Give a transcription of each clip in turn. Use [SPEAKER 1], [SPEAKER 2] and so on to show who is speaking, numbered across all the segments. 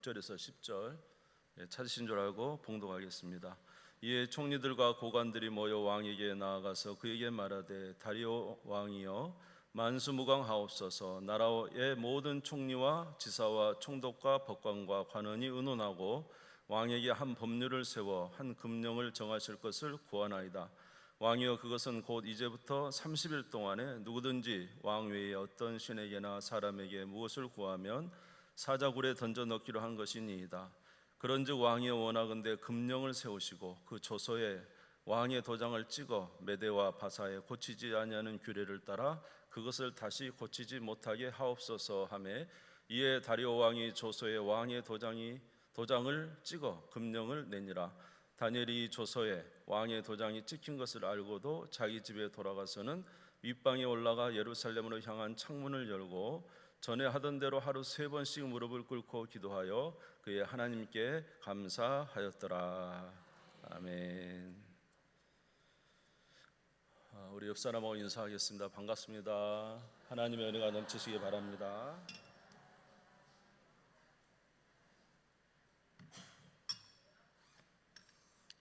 [SPEAKER 1] 1절에서 10절 찾으신 줄 알고 봉독하겠습니다. 이에 총리들과 고관들이 모여 왕에게 나아가서 그에게 말하되 다리오 왕이여 만수무강하옵소서. 나라의 모든 총리와 지사와 총독과 법관과 관원이 의논하고 왕에게 한 법률을 세워 한 금령을 정하실 것을 구하나이다. 왕이여 그것은 곧 이제부터 30일 동안에 누구든지 왕 외에 어떤 신에게나 사람에게 무엇을 구하면 사자굴에 던져 넣기로 한 것이니이다. 그런즉 왕이여 원하건대 금령을 세우시고 그 조서에 왕의 도장을 찍어 메대와 바사에 고치지 아니하는 규례를 따라 그것을 다시 고치지 못하게 하옵소서 하매, 이에 다리오 왕이 조서에 왕의 도장을 찍어 금령을 내니라. 다니엘이 조서에 왕의 도장이 찍힌 것을 알고도 자기 집에 돌아가서는 윗방에 올라가 예루살렘으로 향한 창문을 열고 전에 하던 대로 하루 3번씩 무릎을 꿇고 기도하여 그의 하나님께 감사하였더라. 아멘. 우리 옆 사람하고 인사하겠습니다. 반갑습니다. 하나님의 은혜가 넘치시기 바랍니다.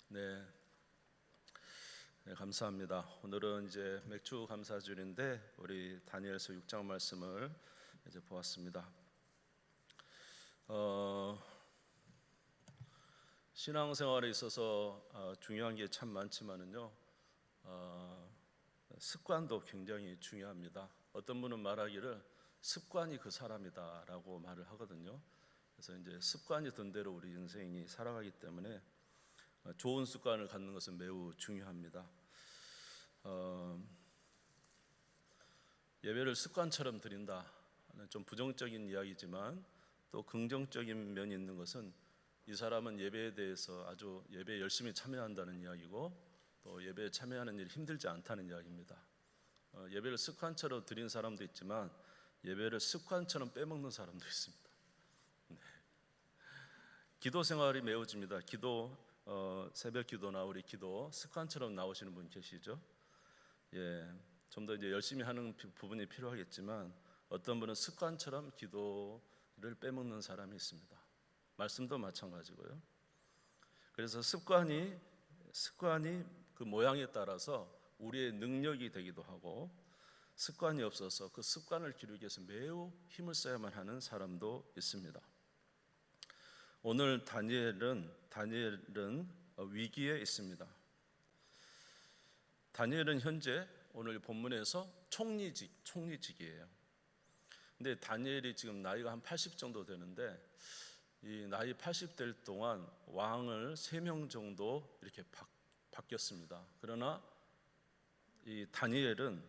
[SPEAKER 1] 네, 감사합니다. 오늘은 이제 맥주 감사주일인데 우리 다니엘서 6장 말씀을 이제 보았습니다. 신앙생활에 있어서 중요한 게 참 많지만은요, 습관도 굉장히 중요합니다. 어떤 분은 말하기를 습관이 그 사람이다라고 말을 하거든요. 그래서 이제 습관이 든 대로 우리 인생이 살아가기 때문에 좋은 습관을 갖는 것은 매우 중요합니다. 예배를 습관처럼 드린다. 좀 부정적인 이야기지만 또 긍정적인 면이 있는 것은 이 사람은 예배에 대해서 아주 예배에 열심히 참여한다는 이야기고, 또 예배에 참여하는 일이 힘들지 않다는 이야기입니다. 예배를 습관처럼 드린 사람도 있지만 예배를 습관처럼 빼먹는 사람도 있습니다. 네. 기도 생활이 매우 중요합니다. 기도, 새벽 기도나 우리 기도 습관처럼 나오시는 분 계시죠? 예, 좀 더 이제 열심히 하는 부분이 필요하겠지만 어떤 분은 습관처럼 기도를 빼먹는 사람이 있습니다. 말씀도 마찬가지고요. 그래서 습관이 그 모양에 따라서 우리의 능력이 되기도 하고, 습관이 없어서 그 습관을 기르기 위해서 매우 힘을 써야만 하는 사람도 있습니다. 오늘 다니엘은 위기에 있습니다. 다니엘은 현재 오늘 본문에서 총리직이에요. 근데 다니엘이 지금 나이가 한 80 정도 되는데, 이 나이 80 될 동안 왕을 3명 정도 이렇게 바뀌었습니다. 그러나 이 다니엘은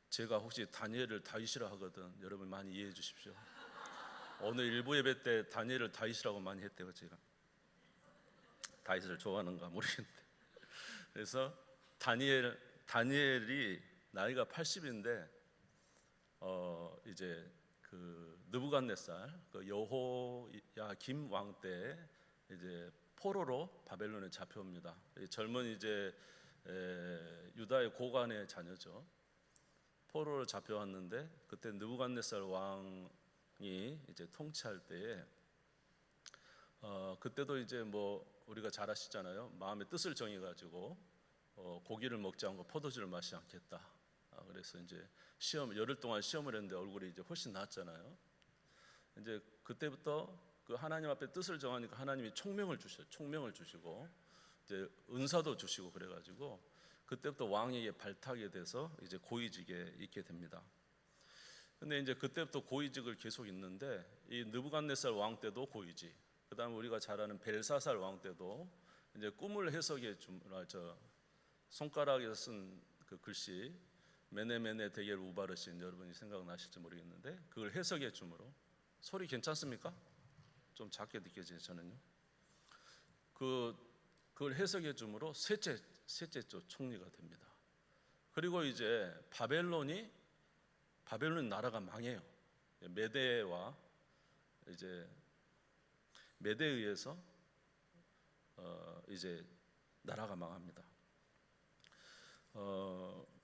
[SPEAKER 1] 제가 혹시 다니엘을 다윗이라 하거든. 여러분 많이 이해해 주십시오. 오늘 일부 예배 때 다니엘을 다윗이라고 많이 했대요. 제가 다윗을 좋아하는가 모르겠는데, 그래서 다니엘이 나이가 80인데 이제 그 느부갓네살 그 여호야김 왕 때 이제 포로로 바벨론에 잡혀옵니다. 젊은 이제 유다의 고관의 자녀죠. 포로로 잡혀왔는데 그때 느부갓네살 왕이 이제 통치할 때에 그때도 이제 뭐 우리가 잘 아시잖아요. 마음의 뜻을 정해가지고 고기를 먹지 않고 포도주를 마시지 않겠다. 그래서 이제 열흘 동안 시험을 했는데 얼굴이 이제 훨씬 나았잖아요. 이제 그때부터 그 하나님 앞에 뜻을 정하니까 하나님이 총명을 주시고 이제 은사도 주시고 그래가지고 그때부터 왕에게 발탁이 돼서 이제 고위직에 있게 됩니다. 근데 이제 그때부터 고위직을 계속 있는데, 이 느부갓네살 왕 때도 고위직, 그다음에 우리가 잘 아는 벨사살 왕 때도 이제 꿈을 해석해 손가락에서 쓴 그 글씨 메네메네 데겔 우바르신, 여러분이 생각나실지 모르겠는데 그걸 해석해 줌으로, 소리 괜찮습니까? 좀 작게 느껴지죠. 저는요. 그걸 해석해 줌으로 셋째 총리가 됩니다. 그리고 이제 바벨론 나라가 망해요. 메대에 의해서 이제 나라가 망합니다.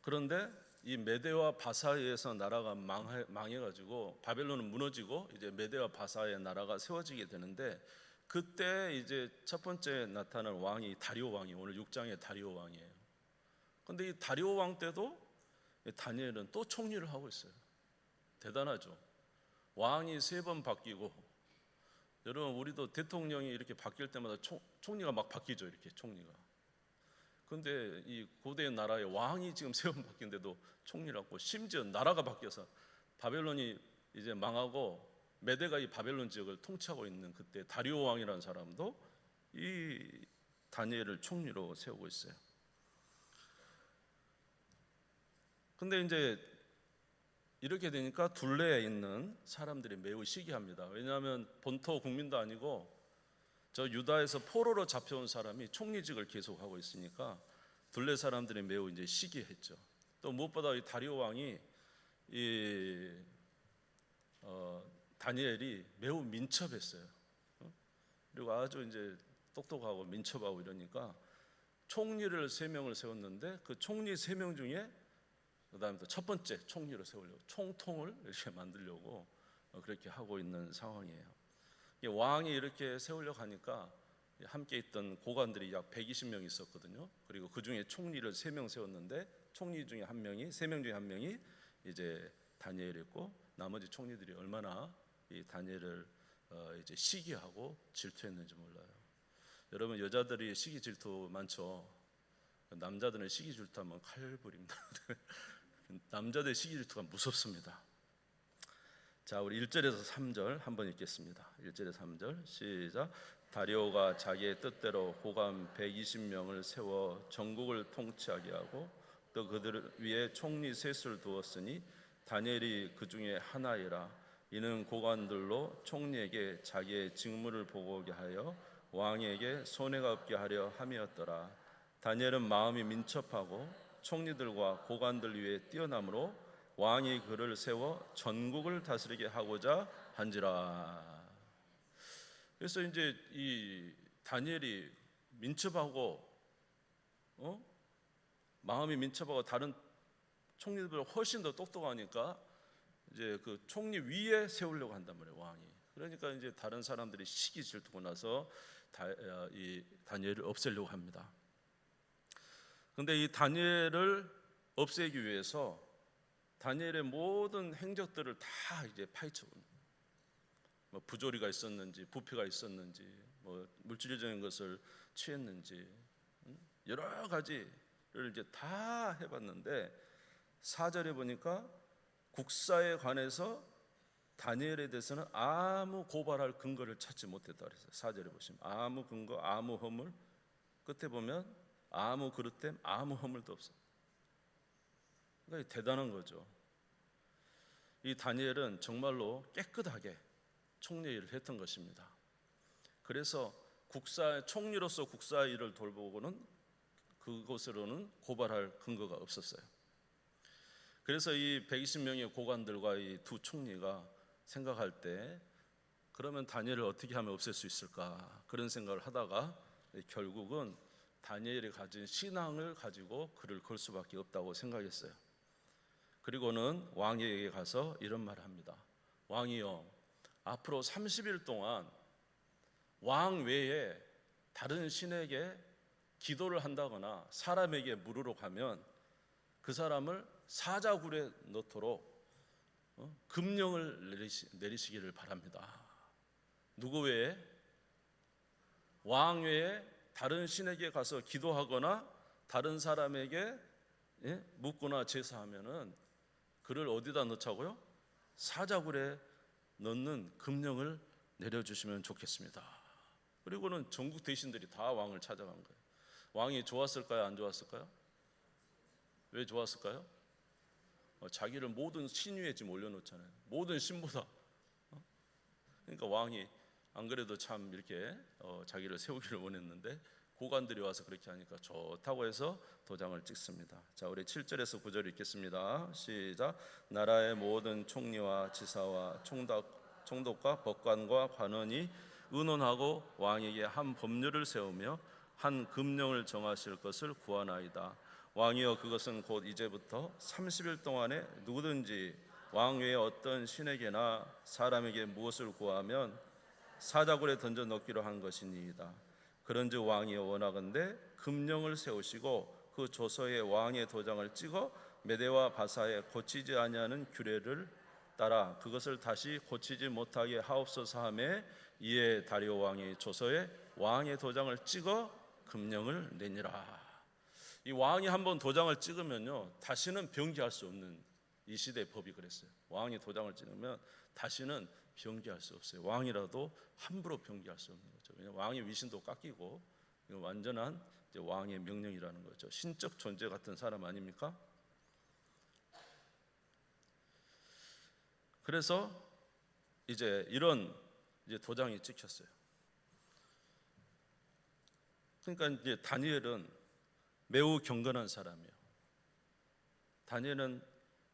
[SPEAKER 1] 그런데 이 메대와 바사에서 나라가 망해가지고 바벨론은 무너지고 이제 메대와 바사의 나라가 세워지게 되는데, 그때 이제 첫 번째 나타난 왕이 다리오 왕이, 오늘 6장의 다리오 왕이에요. 근데 이 다리오 왕 때도 다니엘은 또 총리를 하고 있어요. 대단하죠. 왕이 3번 바뀌고, 여러분 우리도 대통령이 이렇게 바뀔 때마다 총리가 막 바뀌죠. 이렇게 총리가. 근데 이 고대 나라의 왕이 지금 3번 바뀐데도 총리를 하고, 심지어 나라가 바뀌어서 바벨론이 이제 망하고 메대가 이 바벨론 지역을 통치하고 있는 그때 다리오 왕이라는 사람도 이 다니엘을 총리로 세우고 있어요. 근데 이제 이렇게 되니까 둘레에 있는 사람들이 매우 시기합니다. 왜냐하면 본토 국민도 아니고 저 유다에서 포로로 잡혀온 사람이 총리직을 계속하고 있으니까 둘레 사람들이 매우 이제 시기했죠. 또 무엇보다 이 다리오 왕이 다니엘이 매우 민첩했어요. 그리고 아주 이제 똑똑하고 민첩하고 이러니까 총리를 3명을 세웠는데, 그 총리 3명 중에 그다음에 또 첫 번째 총리로 세우려고 총통을 이렇게 만들려고 그렇게 하고 있는 상황이에요. 왕이 이렇게 세우려고 하니까 함께 있던 고관들이 약 120명 있었거든요. 그리고 그 중에 총리를 3명 세웠는데, 총리 중에 1명이, 3명 중에 1명이 이제 다니엘이었고, 나머지 총리들이 얼마나 이 다니엘을 이제 시기하고 질투했는지 몰라요. 여러분, 여자들이 시기 질투 많죠. 남자들은 시기 질투하면 칼부림다. 남자들의 시기 질투가 무섭습니다. 자, 우리 1절에서 3절 한번 읽겠습니다. 1절에서 3절 시작. 다리오가 자기의 뜻대로 고관 120명을 세워 전국을 통치하게 하고, 또 그들 위에 총리 셋을 두었으니 다니엘이 그 중에 하나이라. 이는 고관들로 총리에게 자기의 직무를 보고하게 하여 왕에게 손해가 없게 하려 함이었더라. 다니엘은 마음이 민첩하고 총리들과 고관들 위에 뛰어남으로 왕이 그를 세워 전국을 다스리게 하고자 한지라. 그래서 이제 이 다니엘이 민첩하고 마음이 민첩하고 다른 총리들보다 훨씬 더 똑똑하니까 이제 그 총리 위에 세우려고 한단 말이에요, 왕이. 그러니까 이제 다른 사람들이 시기 질투고 나서 이 다니엘을 없애려고 합니다. 근데 이 다니엘을 없애기 위해서 다니엘의 모든 행적들을 다 이제 파헤쳐봅니다. 뭐 부조리가 있었는지, 부패가 있었는지, 뭐 물질적인 것을 취했는지, 여러 가지를 이제 다 해봤는데, 4절에 보니까 국사에 관해서 다니엘에 대해서는 아무 고발할 근거를 찾지 못했다 그랬어요. 4절에 보시면 아무 근거, 아무 허물, 끝에 보면 아무 그릇됨, 아무 허물도 없어. 그러니까 대단한 거죠. 이 다니엘은 정말로 깨끗하게 총리 일을 했던 것입니다. 그래서 총리로서 국사 일을 돌보고는 그것으로는 고발할 근거가 없었어요. 그래서 이 120명의 고관들과 이 두 총리가 생각할 때, 그러면 다니엘을 어떻게 하면 없앨 수 있을까, 그런 생각을 하다가 결국은 다니엘이 가진 신앙을 가지고 그를 걸 수밖에 없다고 생각했어요. 그리고는 왕에게 가서 이런 말을 합니다. 왕이여, 앞으로 30일 동안 왕 외에 다른 신에게 기도를 한다거나 사람에게 물으러 가면 그 사람을 사자굴에 넣도록 금령을 내리시기를 바랍니다. 누구 외에? 왕 외에 다른 신에게 가서 기도하거나 다른 사람에게 묻거나 제사하면은 그를 어디다 넣자고요? 사자굴에 넣는 금령을 내려주시면 좋겠습니다. 그리고는 전국 대신들이 다 왕을 찾아간 거예요. 왕이 좋았을까요? 안 좋았을까요? 왜 좋았을까요? 자기를 모든 신 위에 지금 올려놓잖아요. 모든 신보다. 그러니까 왕이 안 그래도 참 이렇게 자기를 세우기를 원했는데 고관들이 와서 그렇게 하니까 좋다고 해서 도장을 찍습니다. 자, 우리 7절에서 9절 읽겠습니다. 시작. 나라의 모든 총리와 지사와 총독과 법관과 관원이 의논하고 왕에게 한 법률을 세우며 한 금령을 정하실 것을 구하나이다. 왕이여 그것은 곧 이제부터 30일 동안에 누구든지 왕 외에 어떤 신에게나 사람에게 무엇을 구하면 사자굴에 던져 넣기로 한 것이니이다. 그런즉 왕이여 원하건대 금령을 세우시고 그 조서에 왕의 도장을 찍어 메대와 바사에 고치지 아니하는 규례를 따라 그것을 다시 고치지 못하게 하옵소서 하매 이에 다리오 왕이 조서에 왕의 도장을 찍어 금령을 내니라. 이 왕이 한번 도장을 찍으면요 다시는 변기할 수 없는 이 시대의 법이 그랬어요. 왕이 도장을 찍으면 다시는 변기할 수 없어요. 왕이라도 함부로 변기할 수 없는 거죠. 왜냐하면 왕의 위신도 깎이고 완전한 이제 왕의 명령이라는 거죠. 신적 존재 같은 사람 아닙니까? 그래서 이제 이런 이제 도장이 찍혔어요. 그러니까 이제 다니엘은 매우 경건한 사람이에요. 다니엘은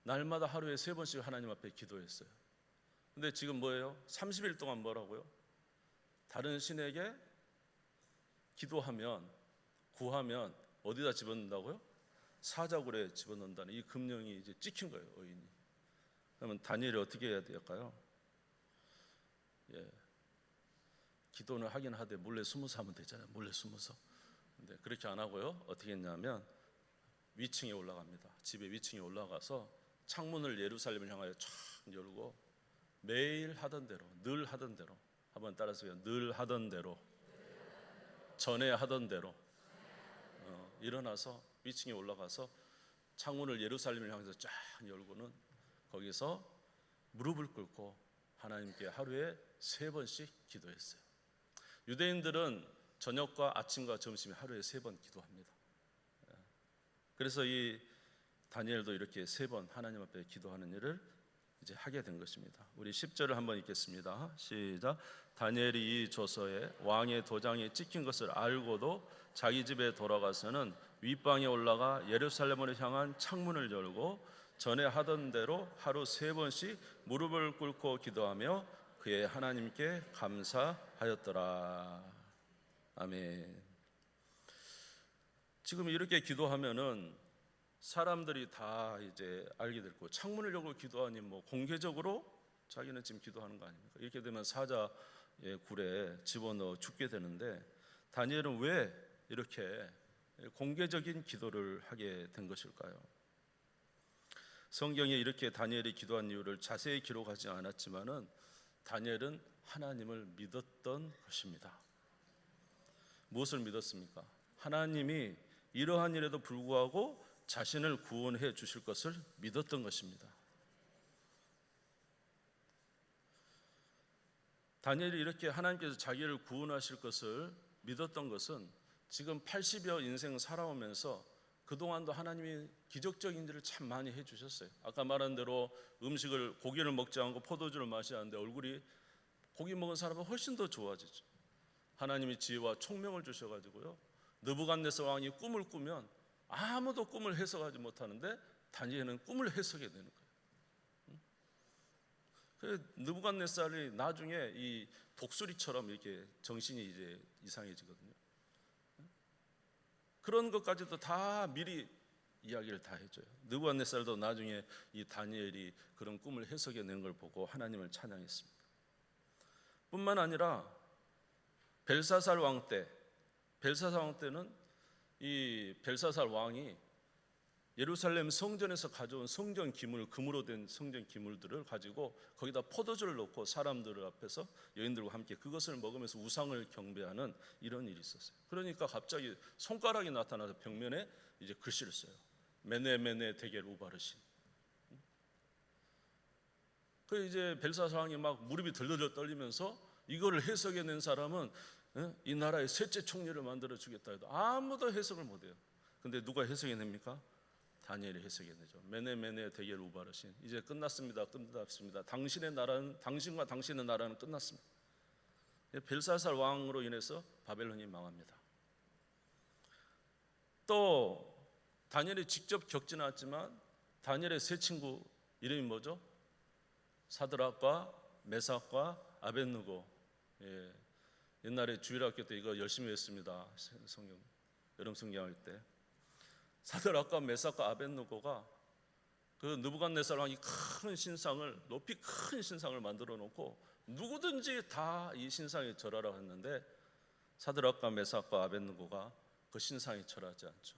[SPEAKER 1] 날마다 하루에 3번씩 하나님 앞에 기도했어요. 근데 지금 뭐예요? 30일 동안 뭐라고요? 다른 신에게 기도하면 구하면 어디다 집어넣는다고요? 사자굴에 집어넣는다는 이 금령이 이제 찍힌 거예요, 의인이. 그러면 다니엘이 어떻게 해야 될까요? 기도는 하긴 하되 몰래 숨어서 하면 되잖아요. 몰래 숨어서. 근데 그렇게 안 하고요. 어떻게 했냐면 위층에 올라갑니다. 집에 위층에 올라가서 창문을 예루살렘을 향하여 쫙 열고 매일 하던 대로, 늘 하던 대로, 한번 따라서요. 늘 하던 대로, 전에 하던 대로 일어나서 위층에 올라가서 창문을 예루살렘을 향해서 쫙 열고는 거기서 무릎을 꿇고 하나님께 하루에 3번씩 기도했어요. 유대인들은 저녁과 아침과 점심에 하루에 3번 기도합니다. 그래서 이 다니엘도 이렇게 3번 하나님 앞에 기도하는 일을 이제 하게 된 것입니다. 우리 10절을 한번 읽겠습니다. 시작. 다니엘이 이 조서에 왕의 도장이 찍힌 것을 알고도 자기 집에 돌아가서는 윗방에 올라가 예루살렘으로 향한 창문을 열고 전에 하던 대로 하루 3번씩 무릎을 꿇고 기도하며 그의 하나님께 감사하였더라. 아멘. 지금 이렇게 기도하면은 사람들이 다 이제 알게 될 거고, 창문을 열고 기도하니 뭐 공개적으로 자기는 지금 기도하는 거 아닙니까? 이렇게 되면 사자의 굴에 집어넣어 죽게 되는데 다니엘은 왜 이렇게 공개적인 기도를 하게 된 것일까요? 성경에 이렇게 다니엘이 기도한 이유를 자세히 기록하지 않았지만은 다니엘은 하나님을 믿었던 것입니다. 무엇을 믿었습니까? 하나님이 이러한 일에도 불구하고 자신을 구원해 주실 것을 믿었던 것입니다. 다니엘이 이렇게 하나님께서 자기를 구원하실 것을 믿었던 것은 지금 80여 인생 살아오면서 그동안도 하나님이 기적적인 일을 참 많이 해주셨어요. 아까 말한 대로 고기를 먹지 않고 포도주를 마셔야 하는데 얼굴이 고기 먹은 사람은 훨씬 더 좋아지죠. 하나님이 지혜와 총명을 주셔가지고요, 느부갓네살 왕이 꿈을 꾸면 아무도 꿈을 해석하지 못하는데 다니엘은 꿈을 해석해야 되는 거예요. 그 느부갓네살이 나중에 이 독수리처럼 이렇게 정신이 이제 이상해지거든요. 그런 것까지도 다 미리 이야기를 다 해줘요. 느부갓네살도 나중에 이 다니엘이 그런 꿈을 해석해낸 걸 보고 하나님을 찬양했습니다. 뿐만 아니라 벨사살 왕 때는 이 벨사살 왕이 예루살렘 성전에서 가져온 성전 기물, 금으로 된 성전 기물들을 가지고 거기다 포도주를 넣고 사람들 앞에서 여인들과 함께 그것을 먹으면서 우상을 경배하는 이런 일이 있었어요. 그러니까 갑자기 손가락이 나타나서 벽면에 이제 글씨를 써요. 메네 메네 데겔 우바르신. 그 이제 벨사살 왕이 막 무릎이 덜덜 떨리면서 이거를 해석해낸 사람은 이 나라의 셋째 총리를 만들어 주겠다 해도 아무도 해석을 못해요. 근데 누가 해석해냅니까? 다니엘이 해석해내죠. 메네 메네 데겔 우바르신. 이제 끝났습니다. 당신의 나라는, 당신과 당신의 나라는 끝났습니다. 벨사살 왕으로 인해서 바벨론이 망합니다. 또 다니엘이 직접 겪지는 않았지만 다니엘의 세 친구 이름이 뭐죠? 사드락과 메삭과 아벳느고. 옛날에 주일학교 때 이거 열심히 했습니다. 여름 성경할 때 사드락과 메삭과 아벳느고가 그 느부갓네살 왕이 큰 신상을, 높이 큰 신상을 만들어 놓고 누구든지 다 이 신상에 절하라 했는데 사드락과 메삭과 아벳느고가 그 신상에 절하지 않죠.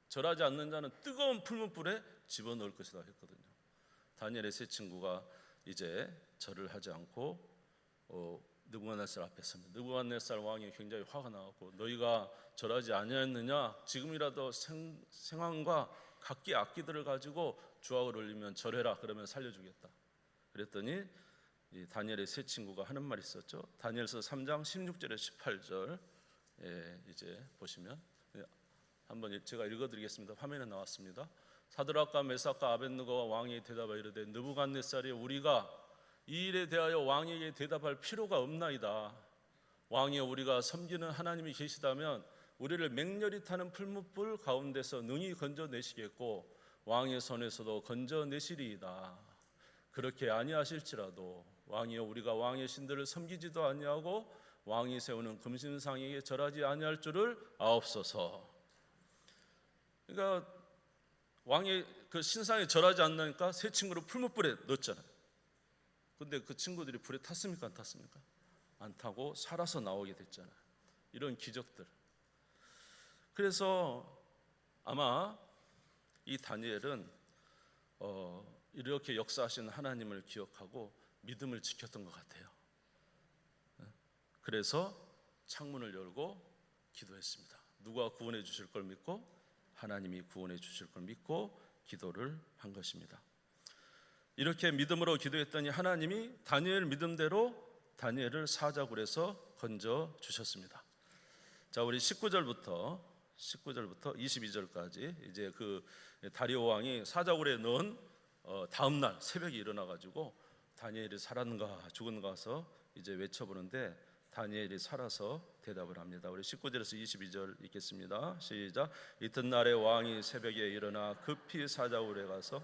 [SPEAKER 1] 절하지 않는 자는 뜨거운 풀무불에 집어넣을 것이다 했거든요. 다니엘의 세 친구가 이제 절을 하지 않고 느부갓네살 앞에 섭니다. 느부갓네살 왕이 굉장히 화가 나고 너희가 절하지 아니하였느냐? 지금이라도 생황과 각기 악기들을 가지고 주악을 올리면 절해라. 그러면 살려주겠다. 그랬더니 이 다니엘의 세 친구가 하는 말이 있었죠. 다니엘서 3장 16절에 18절 이제 보시면 한번 제가 읽어드리겠습니다. 화면에 나왔습니다. 사드락과 메삭과 아벳느고가 왕에게 대답하여 이르되 느부갓네살이 우리가 이 일에 대하여 왕에게 대답할 필요가 없나이다. 왕이여 우리가 섬기는 하나님이 계시다면 우리를 맹렬히 타는 풀무불 가운데서 능히 건져내시겠고 왕의 손에서도 건져내시리이다. 그렇게 아니하실지라도 왕이여 우리가 왕의 신들을 섬기지도 아니하고 왕이 세우는 금신상에게 절하지 아니할 줄을 아옵소서. 그러니까 왕의 그 신상에 절하지 않으니까 세 친구를 풀무불에 넣었잖아요. 근데 그 친구들이 불에 탔습니까? 안 탔습니까? 안 타고 살아서 나오게 됐잖아요. 이런 기적들. 그래서 아마 이 다니엘은 이렇게 역사하신 하나님을 기억하고 믿음을 지켰던 것 같아요. 그래서 창문을 열고 기도했습니다. 누가 구원해 주실 걸 믿고 하나님이 구원해 주실 걸 믿고 기도를 한 것입니다. 이렇게 믿음으로 기도했더니 하나님이 다니엘 믿음대로 다니엘을 사자굴에서 건져 주셨습니다. 자, 우리 19절부터 22절까지 이제 그 다리오 왕이 사자굴에 넣은 다음 날 새벽에 일어나 가지고 다니엘이 살았는가 죽었는가 해서 이제 외쳐보는데 다니엘이 살아서 대답을 합니다. 우리 19절에서 22절 읽겠습니다. 시작. 이튿날에 왕이 새벽에 일어나 급히 사자굴에 가서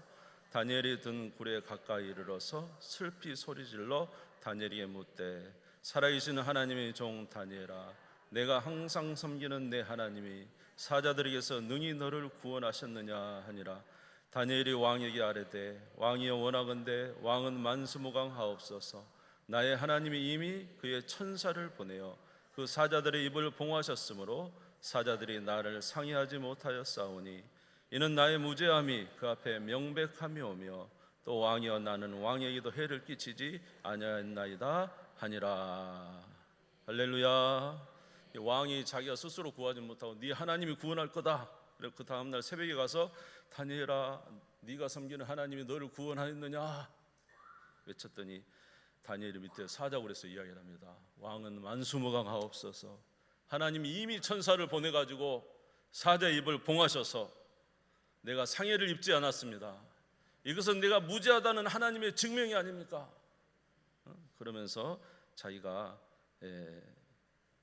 [SPEAKER 1] 다니엘이 든 굴에 가까이 이르러서 슬피 소리질러 다니엘에게 묻되 살아계신 하나님의 종 다니엘아, 내가 항상 섬기는 내 하나님이 사자들에게서 능히 너를 구원하셨느냐 하니라. 다니엘이 왕에게 아뢰되 왕이여 원하건대 왕은 만수무강하옵소서. 나의 하나님이 이미 그의 천사를 보내어 그 사자들의 입을 봉하셨으므로 사자들이 나를 상의하지 못하였사오니 이는 나의 무죄함이 그 앞에 명백함이오며 또 왕이여 나는 왕에게도 해를 끼치지 아니하였나이다 하니라. 할렐루야. 왕이 자기가 스스로 구하지 못하고 네 하나님이 구원할 거다. 그래서 그 다음날 새벽에 가서 다니엘아, 네가 섬기는 하나님이 너를 구원하였느냐 외쳤더니 다니엘이 밑에 사자굴에서 이야기를 합니다. 왕은 만수무강하옵소서. 하나님이 이미 천사를 보내가지고 사자의 입을 봉하셔서 내가 상해를 입지 않았습니다. 이것은 내가 무죄하다는 하나님의 증명이 아닙니까? 그러면서 자기가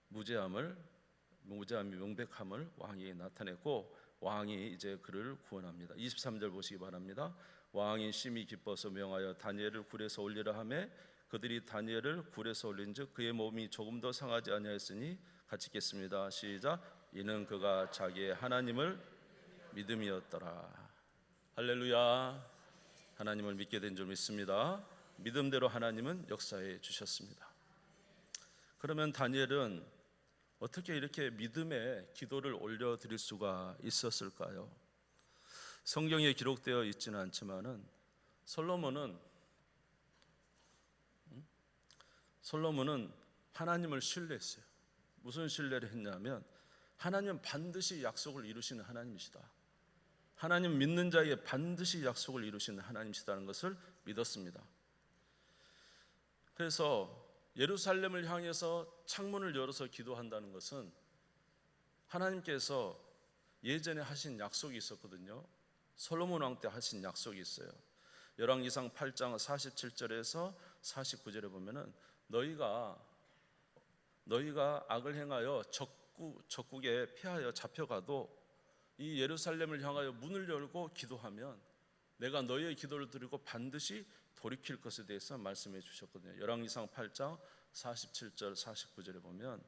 [SPEAKER 1] 무죄함이 명백함을 왕에게 나타냈고 왕이 이제 그를 구원합니다. 23절 보시기 바랍니다. 왕이 심히 기뻐서 명하여 다니엘을 굴에서 올리라 하매 그들이 다니엘을 굴에서 올린즉 그의 몸이 조금 더 상하지 아니하였으니 같이 읽겠습니다. 시작. 이는 그가 자기의 하나님을 믿음이었더라. 할렐루야. 하나님을 믿게 된 줄 믿습니다. 믿음대로 하나님은 역사해 주셨습니다. 그러면 다니엘은 어떻게 이렇게 믿음의 기도를 올려드릴 수가 있었을까요? 성경에 기록되어 있지는 않지만은 솔로몬은 하나님을 신뢰했어요. 무슨 신뢰를 했냐면 하나님은 반드시 약속을 이루시는 하나님이시다. 하나님 믿는 자에게 반드시 약속을 이루시는 하나님이시다는 것을 믿었습니다. 그래서 예루살렘을 향해서 창문을 열어서 기도한다는 것은 하나님께서 예전에 하신 약속이 있었거든요. 솔로몬 왕 때 하신 약속이 있어요. 열왕기상 8장 47절에서 49절에 보면은 너희가 악을 행하여 적국에 패하여 잡혀가도 이 예루살렘을 향하여 문을 열고 기도하면 내가 너희의 기도를 들으고 반드시 돌이킬 것에 대해서 말씀해 주셨거든요. 열왕기상 8장 47절 49절에 보면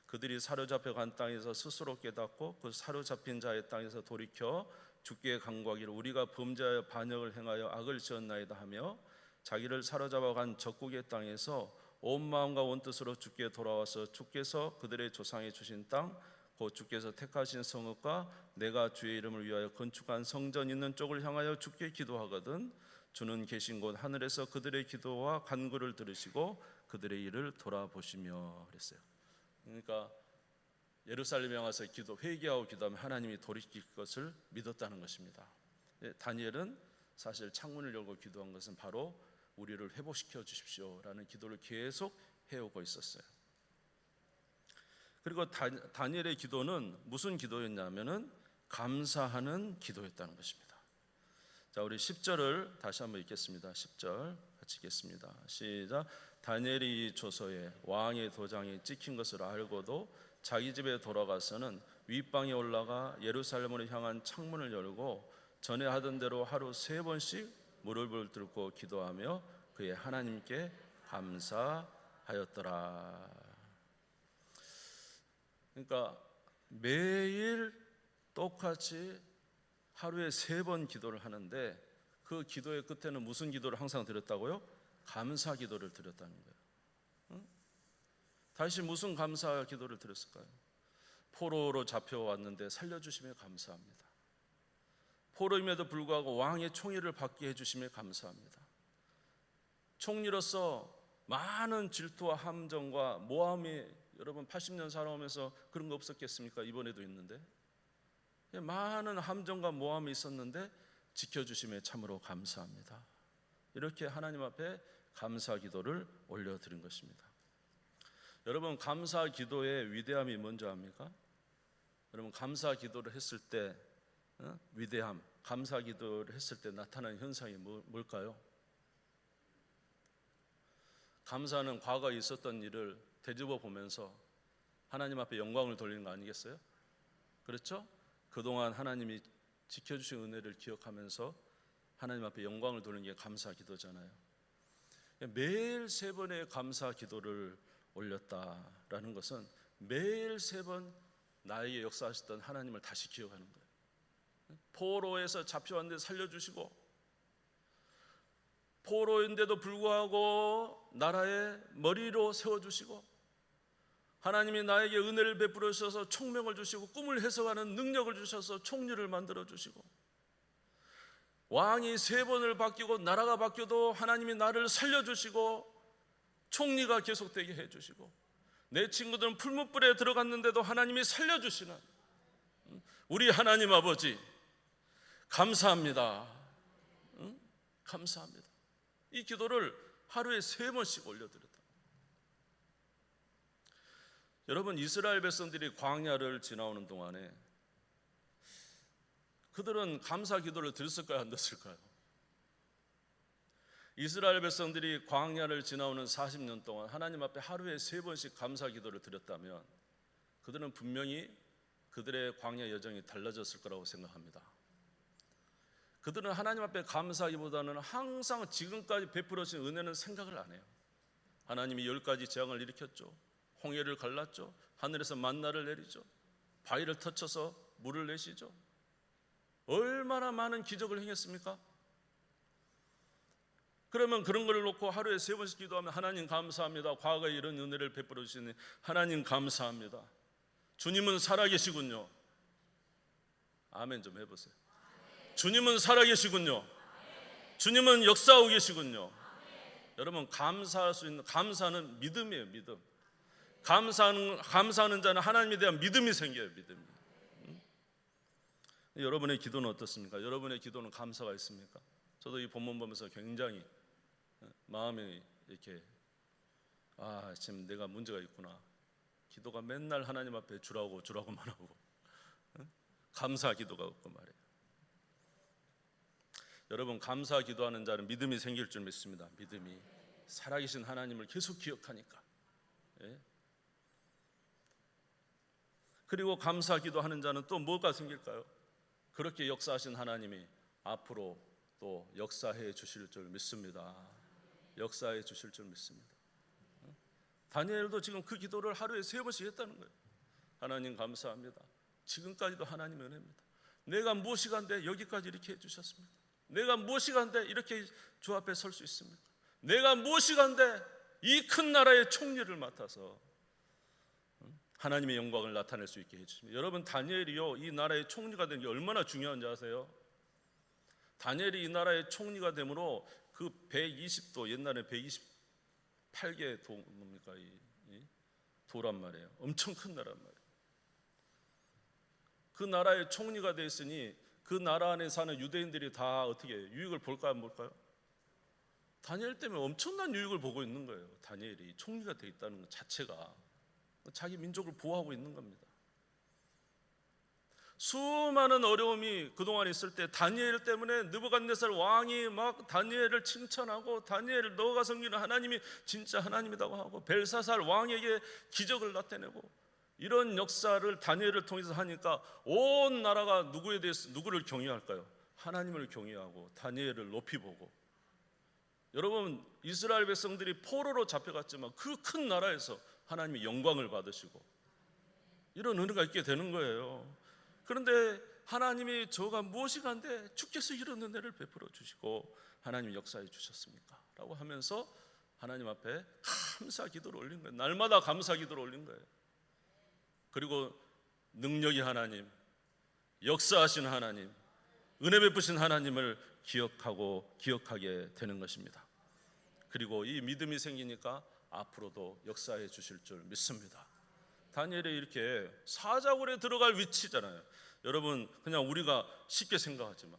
[SPEAKER 1] 그들이 사로잡혀 간 땅에서 스스로 깨닫고 그 사로잡힌 자의 땅에서 돌이켜 주께 간구하기를 우리가 범죄하여 반역을 행하여 악을 지었나이다 하며 자기를 사로잡아 간 적국의 땅에서 온 마음과 온 뜻으로 주께 돌아와서 주께서 그들의 조상에 주신 땅 곧 주께서 택하신 성읍과 내가 주의 이름을 위하여 건축한 성전 있는 쪽을 향하여 주께 기도하거든 주는 계신 곳 하늘에서 그들의 기도와 간구를 들으시고 그들의 일을 돌아보시며 그랬어요. 그러니까 예루살렘에 와서 회개하고 기도하면 하나님이 돌이킬 것을 믿었다는 것입니다. 다니엘은 사실 창문을 열고 기도한 것은 바로 우리를 회복시켜 주십시오라는 기도를 계속 해오고 있었어요. 그리고 다니엘의 기도는 무슨 기도였냐면은 감사하는 기도였다는 것입니다. 자, 우리 10절을 다시 한번 읽겠습니다. 10절 같이 읽겠습니다. 시작. 다니엘이 이 조서에 왕의 도장이 찍힌 것을 알고도 자기 집에 돌아가서는 윗방에 올라가 예루살렘으로 향한 창문을 열고 전에 하던 대로 하루 3번씩 무릎을 꿇고 기도하며 그의 하나님께 감사하였더라. 그러니까 매일 똑같이 하루에 3번 기도를 하는데 그 기도의 끝에는 무슨 기도를 항상 드렸다고요? 감사 기도를 드렸다는 거예요. 응? 다시 무슨 감사 기도를 드렸을까요? 포로로 잡혀왔는데 살려주심에 감사합니다. 포로임에도 불구하고 왕의 총애를 받게 해주심에 감사합니다. 총리로서 많은 질투와 함정과 모함이 여러분 80년 살아오면서 그런 거 없었겠습니까? 이번에도 있는데 많은 함정과 모함이 있었는데 지켜주심에 참으로 감사합니다. 이렇게 하나님 앞에 감사 기도를 올려드린 것입니다. 여러분 감사 기도의 위대함이 뭔지 압니까? 여러분 감사 기도를 했을 때 위대함, 감사 기도를 했을 때 나타나는 현상이 뭘까요? 감사는 과거에 있었던 일을 되짚어 보면서 하나님 앞에 영광을 돌리는 거 아니겠어요? 그렇죠? 그동안 하나님이 지켜주신 은혜를 기억하면서 하나님 앞에 영광을 돌리는 게 감사 기도잖아요. 매일 3번의 감사 기도를 올렸다라는 것은 매일 3번 나에게 역사하셨던 하나님을 다시 기억하는 거예요. 포로에서 잡혀왔는데 살려주시고 포로인데도 불구하고 나라의 머리로 세워주시고 하나님이 나에게 은혜를 베풀어 주셔서 총명을 주시고 꿈을 해석하는 능력을 주셔서 총리를 만들어 주시고 왕이 3번을 바뀌고 나라가 바뀌어도 하나님이 나를 살려주시고 총리가 계속되게 해주시고 내 친구들은 풀무불에 들어갔는데도 하나님이 살려주시는 우리 하나님 아버지 감사합니다. 감사합니다. 이 기도를 하루에 3번씩 올려드렸다. 여러분 이스라엘 백성들이 광야를 지나오는 동안에 그들은 감사 기도를 드렸을까요? 안 드렸을까요? 이스라엘 백성들이 광야를 지나오는 40년 동안 하나님 앞에 하루에 3번씩 감사 기도를 드렸다면 그들은 분명히 그들의 광야 여정이 달라졌을 거라고 생각합니다. 그들은 하나님 앞에 감사하기보다는 항상 지금까지 베풀어진 은혜는 생각을 안 해요. 하나님이 10가지 재앙을 일으켰죠. 홍해를 갈랐죠. 하늘에서 만나를 내리죠. 바위를 터쳐서 물을 내시죠. 얼마나 많은 기적을 행했습니까? 그러면 그런 걸 놓고 하루에 3번씩 기도하면 하나님 감사합니다. 과거에 이런 은혜를 베풀어 주시니 하나님 감사합니다. 주님은 살아계시군요. 아멘 좀 해보세요. 주님은 살아계시군요. 주님은 역사하고 계시군요. 여러분 감사할 수 있는 감사는 믿음이에요. 믿음. 감사하는 자는 하나님에 대한 믿음이 생겨요. 믿음이. 여러분의 기도는 어떻습니까? 여러분의 기도는 감사가 있습니까? 저도 이 본문 보면서 굉장히 마음이 이렇게 지금 내가 문제가 있구나. 기도가 맨날 하나님 앞에 주라고만 하고 감사 기도가 없고 말이에요. 여러분 감사 기도하는 자는 믿음이 생길 줄 믿습니다. 믿음이 살아계신 하나님을 계속 기억하니까. 그리고 감사 기도하는 자는 또 뭐가 생길까요? 그렇게 역사하신 하나님이 앞으로 또 역사해 주실 줄 믿습니다. 역사해 주실 줄 믿습니다. 다니엘도 지금 그 기도를 하루에 3번씩 했다는 거예요. 하나님 감사합니다. 지금까지도 하나님의 은혜입니다. 내가 무엇이간데 여기까지 이렇게 해주셨습니까? 내가 무엇이간데 이렇게 주 앞에 설 수 있습니까? 내가 무엇이간데 이 큰 나라의 총리를 맡아서 하나님의 영광을 나타낼 수 있게 해주십니다. 여러분, 다니엘이요, 이 나라의 총리가 된 게 얼마나 중요한지 아세요? 다니엘이 이 나라의 총리가 되므로 그 120도, 옛날에 128개 뭡니까? 이 도란 말이에요. 엄청 큰 나란 말이에요. 그 나라의 총리가 됐으니 그 나라 안에 사는 유대인들이 다 어떻게 유익을 볼까요, 안 볼까요? 다니엘 때문에 엄청난 유익을 보고 있는 거예요. 다니엘이 총리가 되어 있다는 것 자체가 자기 민족을 보호하고 있는 겁니다. 수많은 어려움이 그동안 있을 때 다니엘 때문에 느부갓네살 왕이 막 다니엘을 칭찬하고, 다니엘 너가 섬기는 하나님이 진짜 하나님이라고 하고, 벨사살 왕에게 기적을 나타내고, 이런 역사를 다니엘을 통해서 하니까 온 나라가 누구를 경외할까요? 하나님을 경외하고 다니엘을 높이 보고. 여러분, 이스라엘 백성들이 포로로 잡혀갔지만 그 큰 나라에서 하나님의 영광을 받으시고 이런 은혜가 있게 되는 거예요. 그런데 하나님이 저가 무엇이간데 주께서 이런 은혜를 베풀어 주시고 하나님 역사해 주셨습니까? 라고 하면서 하나님 앞에 감사 기도를 올린 거예요. 날마다 감사 기도를 올린 거예요. 그리고 능력이 하나님, 역사하신 하나님, 은혜 베푸신 하나님을 기억하게 되는 것입니다. 그리고 이 믿음이 생기니까 앞으로도 역사해 주실 줄 믿습니다. 다니엘이 이렇게 사자굴에 들어갈 위치잖아요. 여러분, 그냥 우리가 쉽게 생각하지만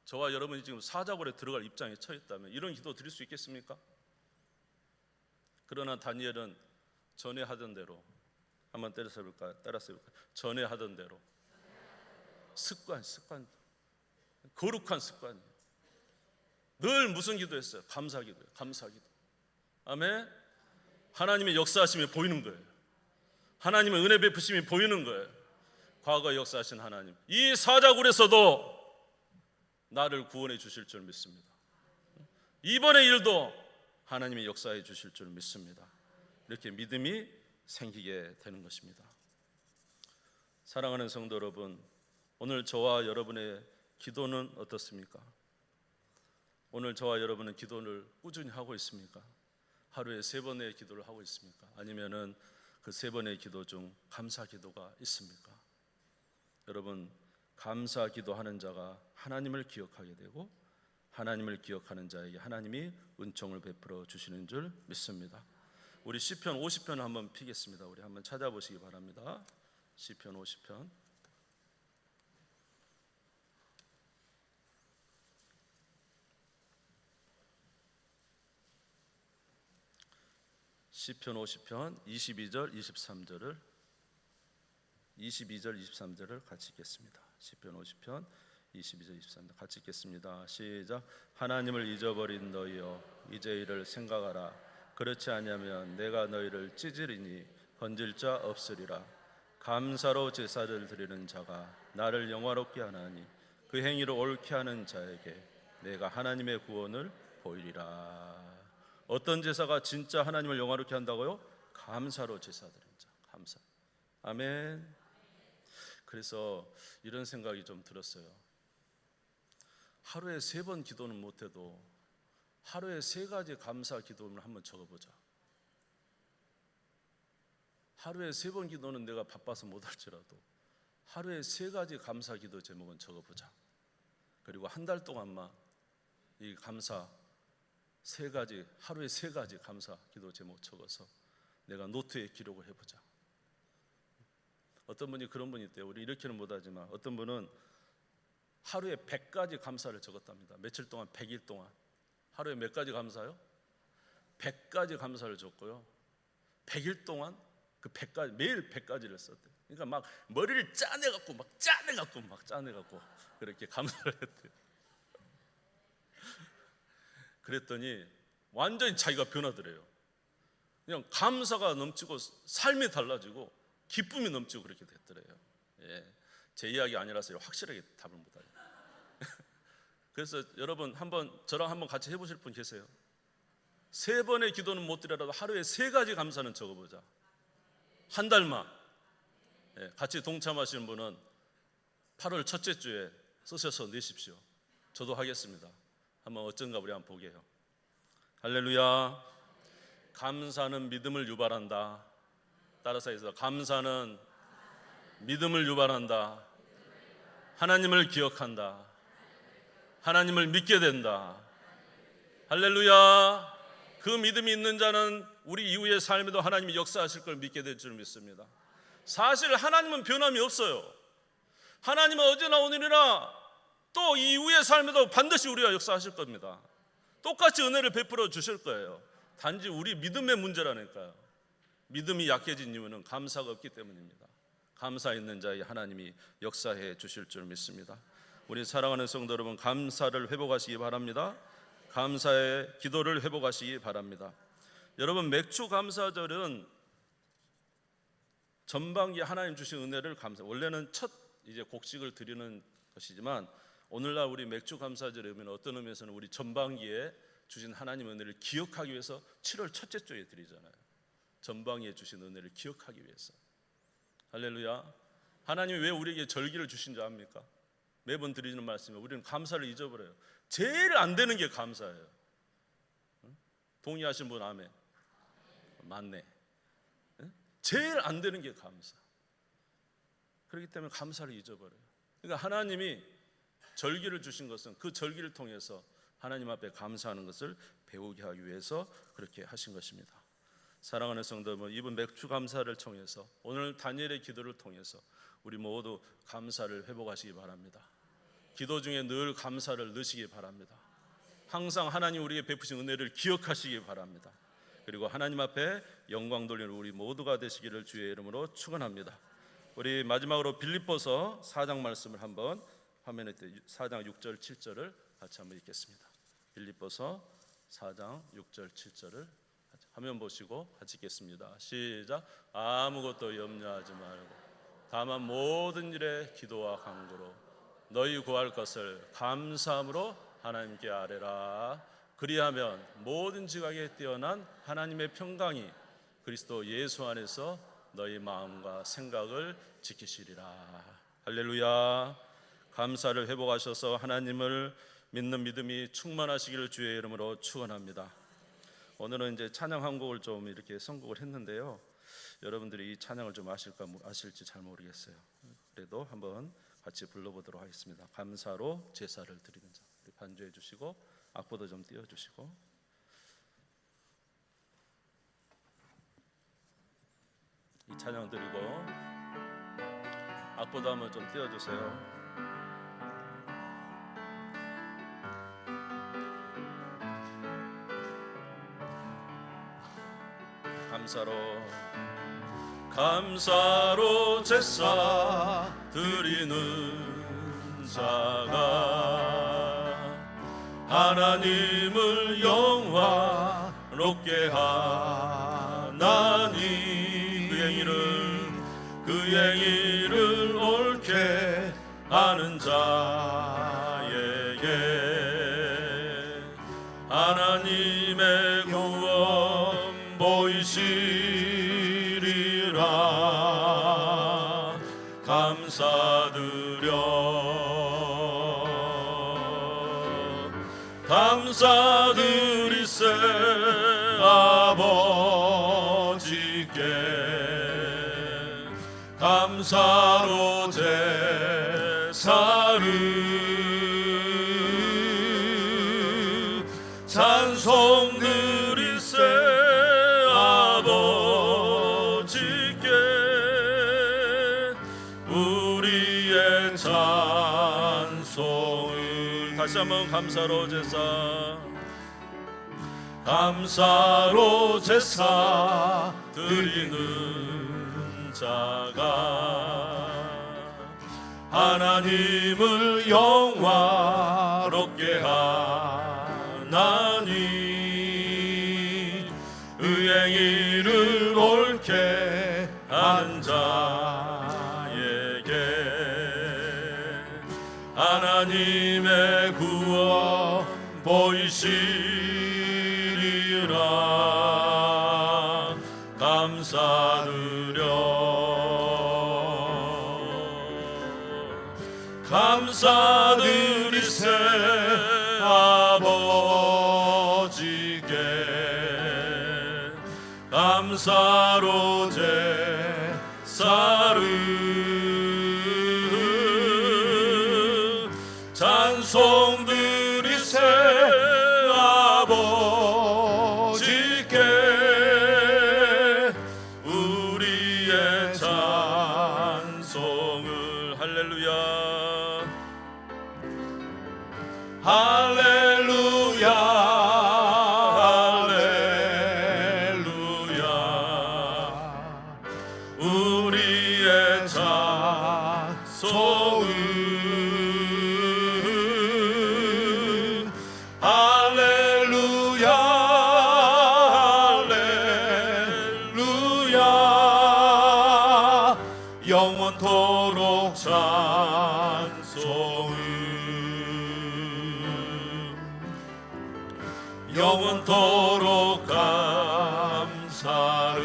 [SPEAKER 1] 저와 여러분이 지금 사자굴에 들어갈 입장에 처해 있다면 이런 기도 드릴 수 있겠습니까? 그러나 다니엘은 전에 하던 대로, 한번 따라서 해볼까요? 전에 하던 대로 습관, 거룩한 습관이에요. 늘 무슨 기도했어요? 감사기도예요. 감사기도. 아멘. 하나님의 역사하심이 보이는 거예요. 하나님의 은혜 베푸심이 보이는 거예요. 과거 역사하신 하나님, 이 사자굴에서도 나를 구원해 주실 줄 믿습니다. 이번의 일도 하나님이 역사해 주실 줄 믿습니다. 이렇게 믿음이 생기게 되는 것입니다. 사랑하는 성도 여러분, 오늘 저와 여러분의 기도는 어떻습니까? 오늘 저와 여러분은 기도를 꾸준히 하고 있습니까? 하루에 3번의 기도를 하고 있습니까? 아니면은 그 3번의 기도 중 감사 기도가 있습니까? 여러분, 감사 기도하는 자가 하나님을 기억하게 되고 하나님을 기억하는 자에게 하나님이 은총을 베풀어 주시는 줄 믿습니다. 우리 시편 50편을 한번 피겠습니다. 우리 한번 찾아보시기 바랍니다. 시편 50편. 시편 50편 22절 23절을 같이 읽겠습니다. 시편 50편 22절 23절 같이 읽겠습니다. 시작. 하나님을 잊어버린 너희여, 이제 이를 생각하라. 그렇지 아니하면 내가 너희를 찢으리니 건질 자 없으리라. 감사로 제사를 드리는 자가 나를 영화롭게 하나니 그 행위를 옳게 하는 자에게 내가 하나님의 구원을 보이리라. 어떤 제사가 진짜 하나님을 영화롭게 한다고요? 감사로 제사 드리는 자. 감사. 아멘. 그래서 이런 생각이 좀 들었어요. 하루에 3번 기도는 못해도 하루에 3가지 감사 기도를 한번 적어보자. 하루에 3번 기도는 내가 바빠서 못할지라도 하루에 3가지 감사 기도 제목은 적어보자. 그리고 한 달 동안만 이 감사 3가지, 하루에 3가지 감사 기도 제목 적어서 내가 노트에 기록을 해보자. 어떤 분이 그런 분이 있대요. 우리 이렇게는 못하지만 어떤 분은 하루에 100가지 감사를 적었답니다. 며칠 동안, 100일 동안. 하루에 몇 가지 감사요? 100가지 감사를 적고요, 100일 동안 그 100가지, 매일 100가지를 썼대요. 그러니까 막 머리를 짜내갖고 그렇게 감사를 했대요. 그랬더니 완전히 자기가 변하더래요. 그냥 감사가 넘치고 삶이 달라지고 기쁨이 넘치고 그렇게 됐더래요. 예, 제 이야기 아니라서 확실하게 답을 못하죠. 그래서 여러분 저랑 한번 같이 해보실 분 계세요? 3번의 기도는 못 드려도 하루에 3가지 감사는 적어보자. 한 달만. 같이 동참하시는 분은 8월 첫째 주에 쓰셔서 내십시오. 저도 하겠습니다. 한번 어쩐가 우리 한번 보게요. 할렐루야. 감사는 믿음을 유발한다. 따라서 해서 감사는 믿음을 유발한다. 하나님을 기억한다. 하나님을 믿게 된다. 할렐루야. 그 믿음이 있는 자는 우리 이후의 삶에도 하나님이 역사하실 걸 믿게 될 줄 믿습니다. 사실 하나님은 변함이 없어요. 하나님은 어제나 오늘이나 또 이후의 삶에도 반드시 우리가 역사하실 겁니다. 똑같이 은혜를 베풀어 주실 거예요. 단지 우리 믿음의 문제라니까요. 믿음이 약해진 이유는 감사가 없기 때문입니다. 감사 있는 자에 하나님이 역사해 주실 줄 믿습니다. 우리 사랑하는 성도 여러분, 감사를 회복하시기 바랍니다. 감사의 기도를 회복하시기 바랍니다. 여러분, 맥주 감사절은 전반기 하나님 주신 은혜를 원래는 첫 곡식을 드리는 것이지만 오늘날 우리 맥주 감사절의 의미는 어떤 의미에서는 우리 전반기에 주신 하나님 은혜를 기억하기 위해서 7월 첫째 주에 드리잖아요. 전반기에 주신 은혜를 기억하기 위해서. 할렐루야. 하나님이 왜 우리에게 절기를 주신 줄 압니까? 매번 드리는 말씀이 우리는 감사를 잊어버려요. 제일 안 되는 게 감사예요. 동의하신 분 아멘. 맞네. 제일 안 되는 게 감사. 그렇기 때문에 감사를 잊어버려요. 그러니까 하나님이 절기를 주신 것은 그 절기를 통해서 하나님 앞에 감사하는 것을 배우게 하기 위해서 그렇게 하신 것입니다. 사랑하는 성도 여러분, 이번 맥주 감사를 통해서 오늘 다니엘의 기도를 통해서 우리 모두 감사를 회복하시기 바랍니다. 기도 중에 늘 감사를 넣으시기 바랍니다. 항상 하나님 우리에게 베푸신 은혜를 기억하시기 바랍니다. 그리고 하나님 앞에 영광 돌리는 우리 모두가 되시기를 주의 이름으로 축원합니다. 우리 마지막으로 빌립보서 4장 말씀을 한번 화면에 4장 6절 7절을 같이 한번 읽겠습니다. 빌립보서 4장 6절 7절을 화면 보시고 같이 읽겠습니다. 시작. 아무것도 염려하지 말고 다만 모든 일에 기도와 간구로 너희 구할 것을 감사함으로 하나님께 아뢰라. 그리하면 모든 지각에 뛰어난 하나님의 평강이 그리스도 예수 안에서 너희 마음과 생각을 지키시리라. 할렐루야. 감사를 회복하셔서 하나님을 믿는 믿음이 충만하시기를 주의 이름으로 축원합니다. 오늘은 이제 찬양 한 곡을 좀 이렇게 선곡을 했는데요. 여러분들이 이 찬양을 좀 아실지 잘 모르겠어요. 그래도 한번 같이 불러보도록 하겠습니다. 감사로 제사를 드리는 자. 반주해 주시고 악보도 좀 띄워주시고. 이 찬양 드리고 악보도 한번 좀 띄워주세요. 감사로 제사 드리는 자가 하나님을 영화롭게 하나니 그 행위를 옳게 하는 자에게 하나님의 구원 보이시리라. 감사드리세 아버지께 감사로 제사를 찬송 드리세 아버지께 우리의 찬송을 다시 한번 감사로 제사 드리는 자가 하나님을 영화롭게 하나니 의행이를 옳게 하는 자에게 하나님의 구원 보이시리라. 감사드려 감사드리세 아버지께 감사로 제사를 찬송 드리세 아버지께 우리의 찬송을 할렐루야 할렐루야 할렐루야 우리의 찬송은 할렐루야 할렐루야 영원토록 찬송은 영원토록 감사를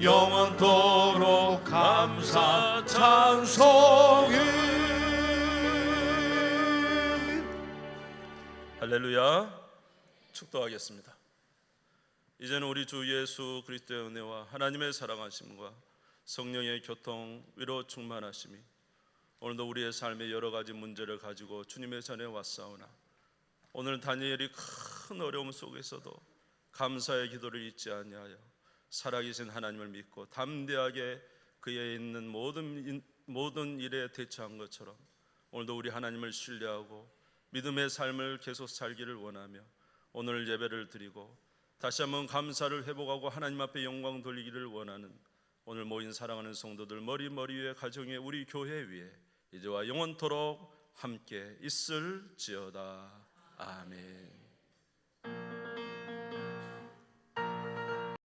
[SPEAKER 1] 영원토록 감사 찬송을 할렐루야 축도하겠습니다. 이제는 우리 주 예수 그리스도의 은혜와 하나님의 사랑하심과 성령의 교통 위로 충만하심이 오늘도 우리의 삶의 여러 가지 문제를 가지고 주님의 전에 왔사오나 오늘 다니엘이 큰 어려움 속에서도 감사의 기도를 잊지 아니하여 살아계신 하나님을 믿고 담대하게 그에 있는 모든 일에 대처한 것처럼 오늘도 우리 하나님을 신뢰하고 믿음의 삶을 계속 살기를 원하며 오늘 예배를 드리고 다시 한번 감사를 회복하고 하나님 앞에 영광 돌리기를 원하는 오늘 모인 사랑하는 성도들 머리 위에 가정에 우리 교회 위에 이제와 영원토록 함께 있을지어다. 아멘.